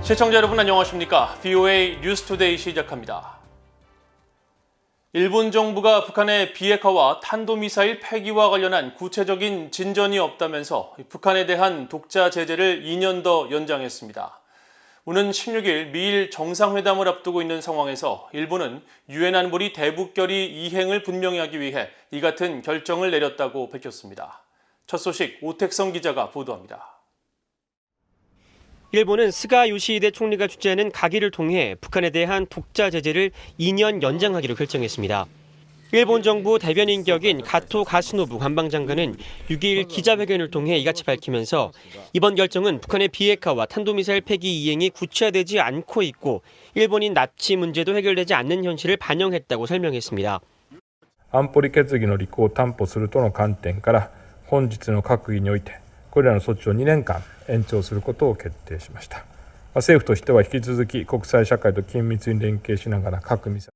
시청자 여러분 안녕하십니까? VOA 뉴스투데이 시작합니다. 일본 정부가 북한의 비핵화와 탄도미사일 폐기와 관련한 구체적인 진전이 없다면서 북한에 대한 독자 제재를 2년 더 연장했습니다. 오는 16일 미일 정상회담을 앞두고 있는 상황에서 일본은 유엔 안보리 대북결의 이행을 분명히 하기 위해 이 같은 결정을 내렸다고 밝혔습니다. 첫 소식 오택성 기자가 보도합니다. 일본은 스가 요시히데 총리가 주재하는 가기를 통해 북한에 대한 독자 제재를 2년 연장하기로 결정했습니다. 일본 정부 대변인 격인 가토 가스노부 관방장관은 6일 기자회견을 통해 이같이 밝히면서 이번 결정은 북한의 비핵화와 탄도미사일 폐기 이행이 구체화되지 않고 있고 일본인 납치 문제도 해결되지 않는 현실을 반영했다고 설명했습니다. 安保理決議の履行を担保するとの観点から本日の閣議においてこれらの措置を2年間延長することを決定しました。政府としては引き続き国際社会と緊密に連携しながら核ミサイ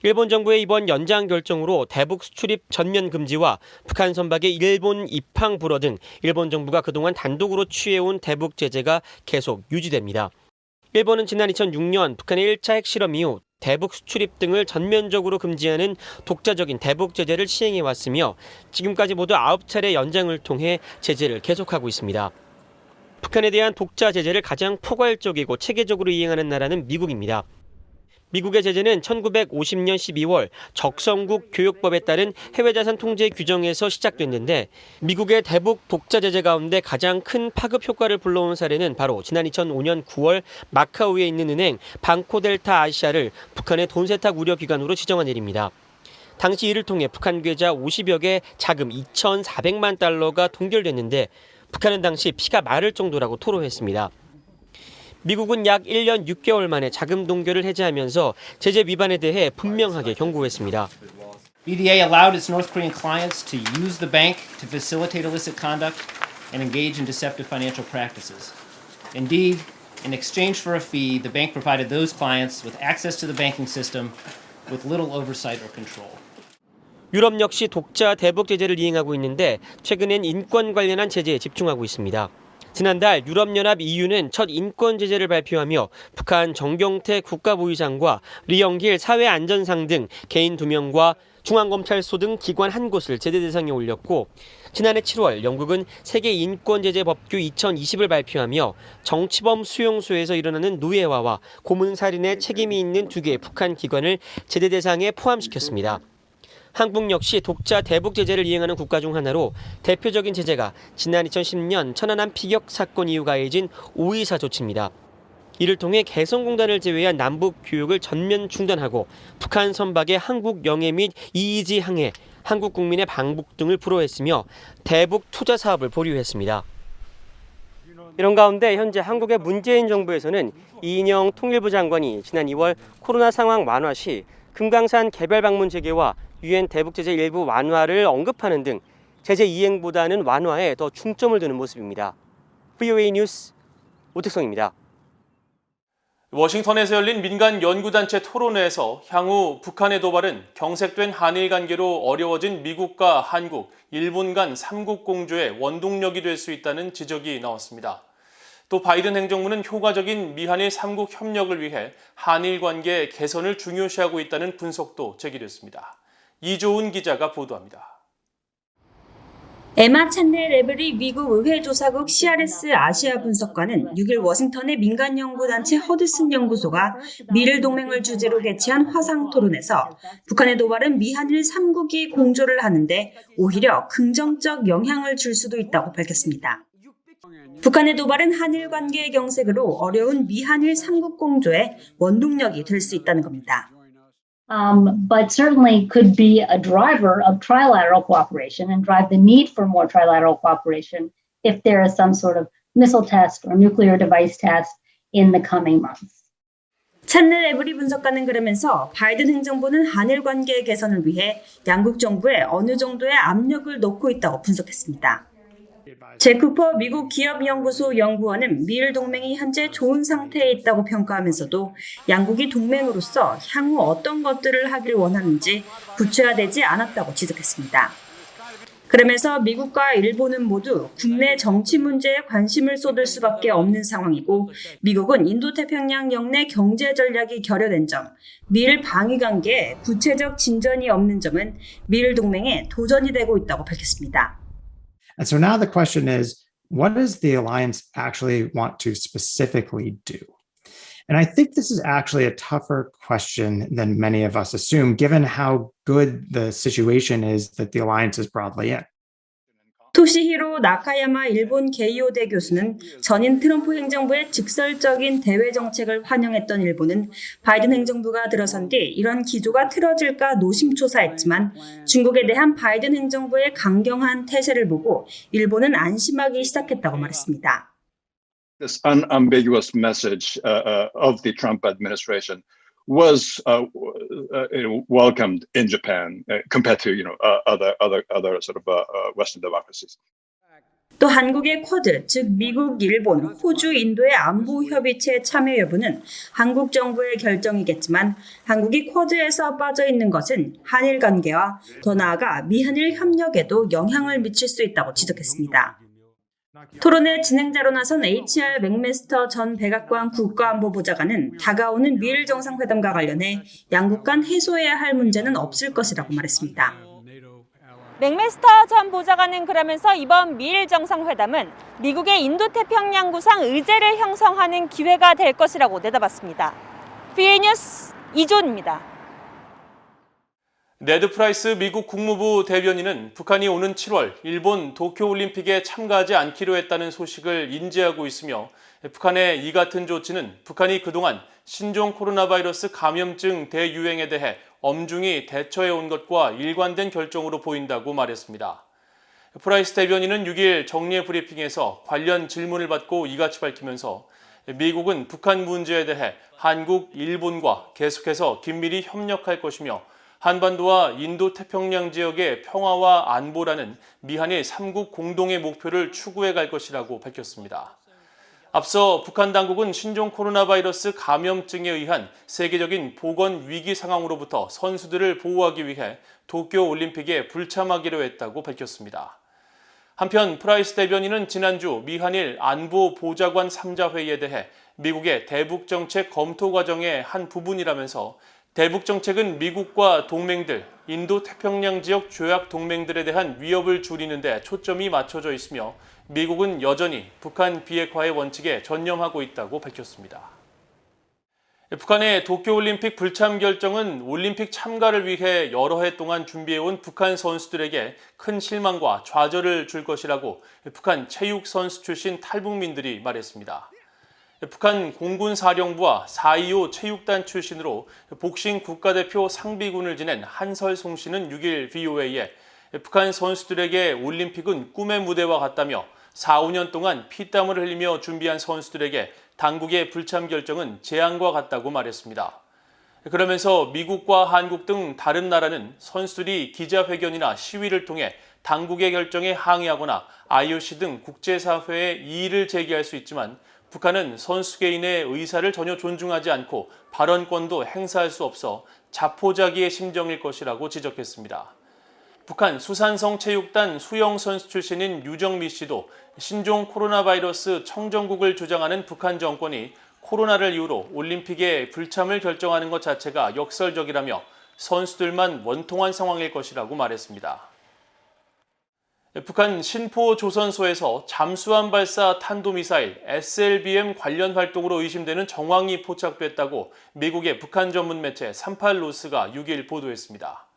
ル 일본 정부의 이번 연장 결정으로 대북 수출입 전면 금지와 북한 선박의 일본 입항 불허 등 일본 정부가 그동안 단독으로 취해온 대북 제재가 계속 유지됩니다. 일본은 지난 2006년 북한의 1차 핵실험 이후 대북 수출입 등을 전면적으로 금지하는 독자적인 대북 제재를 시행해왔으며 지금까지 모두 9차례 연장을 통해 제재를 계속하고 있습니다. 북한에 대한 독자 제재를 가장 포괄적이고 체계적으로 이행하는 나라는 미국입니다. 미국의 제재는 1950년 12월 적성국 교역법에 따른 해외자산 통제 규정에서 시작됐는데 미국의 대북 독자 제재 가운데 가장 큰 파급 효과를 불러온 사례는 바로 지난 2005년 9월 마카오에 있는 은행 방코델타 아시아를 북한의 돈 세탁 우려 기관으로 지정한 일입니다. 당시 이를 통해 북한 계좌 50여 개 자금 2,400만 달러가 동결됐는데 북한은 당시 피가 마를 정도라고 토로했습니다. 미국은 약 1년 6개월 만에 자금 동결을 해제하면서 제재 위반에 대해 분명하게 경고했습니다. BDA allowed its North Korean clients to use the bank to facilitate illicit conduct and engage in deceptive financial practices. Indeed, in exchange for a fee, the bank provided those clients with access to the banking system with little oversight or control. 유럽 역시 독자 대북 제재를 이행하고 있는데 최근엔 인권 관련한 제재에 집중하고 있습니다. 지난달 유럽연합 EU는 첫 인권 제재를 발표하며 북한 정경태 국가보위장과 리영길 사회안전상 등 개인 2명과 중앙검찰소 등 기관 1곳을 제재 대상에 올렸고 지난해 7월 영국은 세계인권제재법규 2020을 발표하며 정치범 수용소에서 일어나는 노예화와 고문살인에 책임이 있는 2개의 북한 기관을 제재 대상에 포함시켰습니다. 한국 역시 독자 대북 제재를 이행하는 국가 중 하나로 대표적인 제재가 지난 2010년 천안함 피격 사건 이후 가해진 오이사 조치입니다. 이를 통해 개성공단을 제외한 남북 교육을 전면 중단하고 북한 선박의 한국 영해 및 이의지 항해, 한국 국민의 방북 등을 불허했으며 대북 투자 사업을 보류했습니다. 이런 가운데 현재 한국의 문재인 정부에서는 이인영 통일부 장관이 지난 2월 코로나 상황 완화 시 금강산 개별 방문 재개와 유엔 대북 제재 일부 완화를 언급하는 등 제재 이행보다는 완화에 더 중점을 두는 모습입니다. VOA 뉴스 오택성입니다. 워싱턴에서 열린 민간 연구단체 토론회에서 향후 북한의 도발은 경색된 한일 관계로 어려워진 미국과 한국, 일본 간 삼국 공조의 원동력이 될 수 있다는 지적이 나왔습니다. 또 바이든 행정부는 효과적인 미한일 삼국 협력을 위해 한일 관계 개선을 중요시하고 있다는 분석도 제기됐습니다. 이조은 기자가 보도합니다. 에마 찬넬 레벨이 미국 의회조사국 CRS 아시아 분석관은 6일 워싱턴의 민간연구단체 허드슨 연구소가 미일 동맹을 주제로 개최한 화상토론에서 북한의 도발은 미한일 3국이 공조를 하는데 오히려 긍정적 영향을 줄 수도 있다고 밝혔습니다. 북한의 도발은 한일 관계의 경색으로 어려운 미한일 3국 공조의 원동력이 될 수 있다는 겁니다. But certainly could be a driver of trilateral cooperation and drive the need for more trilateral cooperation if there is some sort of missile test or nuclear device test in the coming months. 찬넬 에브리 분석가는 그러면서 바이든 행정부는 한일 관계의 개선을 위해 양국 정부에 어느 정도의 압력을 넣고 있다고 분석했습니다. 제 쿠퍼 미국 기업연구소 연구원은 미일 동맹이 현재 좋은 상태에 있다고 평가하면서도 양국이 동맹으로서 향후 어떤 것들을 하길 원하는지 구체화되지 않았다고 지적했습니다. 그러면서 미국과 일본은 모두 국내 정치 문제에 관심을 쏟을 수밖에 없는 상황이고 미국은 인도태평양 영내 경제 전략이 결여된 점, 미일 방위 관계에 구체적 진전이 없는 점은 미일 동맹에 도전이 되고 있다고 밝혔습니다. And so now the question is, what does the alliance actually want to specifically do? And I think this is actually a tougher question than many of us assume, given how good the situation is that the alliance is broadly in. 토시히로 나카야마 일본 게이오대 교수는 전임 트럼프 행정부의 직설적인 대외 정책을 환영했던 일본은 바이든 행정부가 들어선 뒤 이런 기조가 틀어질까 노심초사했지만 중국에 대한 바이든 행정부의 강경한 태세를 보고 일본은 안심하기 시작했다고 말했습니다. This unambiguous message of the Trump administration was welcomed in Japan compared to other sort of Western democracies. 또 한국의 쿼드, 즉 미국, 일본, 호주, 인도의 안보 협의체 참여 여부는 한국 정부의 결정이겠지만 한국이 쿼드에서 빠져 있는 것은 한일 관계와 더 나아가 미한일 협력에도 영향을 미칠 수 있다고 지적했습니다. 토론의 진행자로 나선 HR 맥메스터 전 백악관 국가안보보좌관은 다가오는 미일 정상회담과 관련해 양국 간 해소해야 할 문제는 없을 것이라고 말했습니다. 맥메스터 전 보좌관은 그러면서 이번 미일 정상회담은 미국의 인도태평양 구상 의제를 형성하는 기회가 될 것이라고 내다봤습니다. VA 뉴스 이존입니다. 네드 프라이스 미국 국무부 대변인은 북한이 오는 7월 일본 도쿄올림픽에 참가하지 않기로 했다는 소식을 인지하고 있으며 북한의 이 같은 조치는 북한이 그동안 신종 코로나 바이러스 감염증 대유행에 대해 엄중히 대처해온 것과 일관된 결정으로 보인다고 말했습니다. 프라이스 대변인은 6일 정례 브리핑에서 관련 질문을 받고 이같이 밝히면서 미국은 북한 문제에 대해 한국, 일본과 계속해서 긴밀히 협력할 것이며 한반도와 인도태평양 지역의 평화와 안보라는 미한일 3국 공동의 목표를 추구해 갈 것이라고 밝혔습니다. 앞서 북한 당국은 신종 코로나 바이러스 감염증에 의한 세계적인 보건 위기 상황으로부터 선수들을 보호하기 위해 도쿄올림픽에 불참하기로 했다고 밝혔습니다. 한편 프라이스 대변인은 지난주 미한일 안보보좌관 3자 회의에 대해 미국의 대북정책 검토 과정의 한 부분이라면서 대북정책은 미국과 동맹들, 인도태평양 지역 조약 동맹들에 대한 위협을 줄이는 데 초점이 맞춰져 있으며 미국은 여전히 북한 비핵화의 원칙에 전념하고 있다고 밝혔습니다. 북한의 도쿄올림픽 불참 결정은 올림픽 참가를 위해 여러 해 동안 준비해온 북한 선수들에게 큰 실망과 좌절을 줄 것이라고 북한 체육선수 출신 탈북민들이 말했습니다. 북한 공군사령부와 4.25 체육단 출신으로 복싱 국가대표 상비군을 지낸 한설송 씨는 6일 VOA에 북한 선수들에게 올림픽은 꿈의 무대와 같다며 4, 5년 동안 피땀을 흘리며 준비한 선수들에게 당국의 불참 결정은 재앙과 같다고 말했습니다. 그러면서 미국과 한국 등 다른 나라는 선수들이 기자회견이나 시위를 통해 당국의 결정에 항의하거나 IOC 등 국제사회에 이의를 제기할 수 있지만 북한은 선수 개인의 의사를 전혀 존중하지 않고 발언권도 행사할 수 없어 자포자기의 심정일 것이라고 지적했습니다. 북한 수산성 체육단 수영 선수 출신인 유정미 씨도 신종 코로나 바이러스 청정국을 주장하는 북한 정권이 코로나를 이유로 올림픽에 불참을 결정하는 것 자체가 역설적이라며 선수들만 원통한 상황일 것이라고 말했습니다. 북한 신포 조선소에서 잠수함 발사 탄도미사일 SLBM 관련 활동으로 의심되는 정황이 포착됐다고 미국의 북한 전문 매체 38로스가 6일 보도했습니다.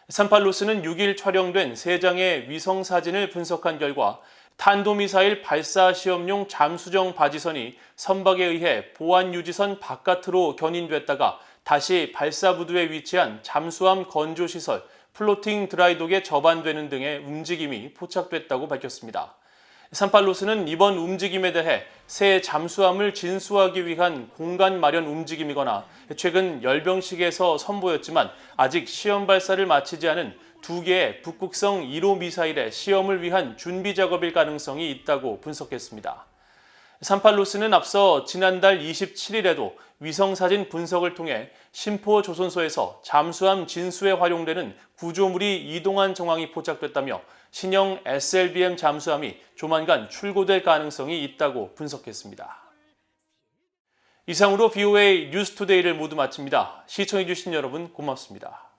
38로스는 6일 촬영된 3장의 위성 사진을 분석한 결과 탄도미사일 발사 시험용 잠수정 바지선이 선박에 의해 보안 유지선 바깥으로 견인됐다가 다시 발사부두에 위치한 잠수함 건조시설 플로팅 드라이독에 접안되는 등의 움직임이 포착됐다고 밝혔습니다. 38로스는 이번 움직임에 대해 새 잠수함을 진수하기 위한 공간 마련 움직임이거나 최근 열병식에서 선보였지만 아직 시험 발사를 마치지 않은 2개의 북극성 1호 미사일의 시험을 위한 준비 작업일 가능성이 있다고 분석했습니다. 삼팔로스는 앞서 지난달 27일에도 위성사진 분석을 통해 심포조선소에서 잠수함 진수에 활용되는 구조물이 이동한 정황이 포착됐다며 신형 SLBM 잠수함이 조만간 출고될 가능성이 있다고 분석했습니다. 이상으로 BOA 뉴스투데이를 모두 마칩니다. 시청해주신 여러분 고맙습니다.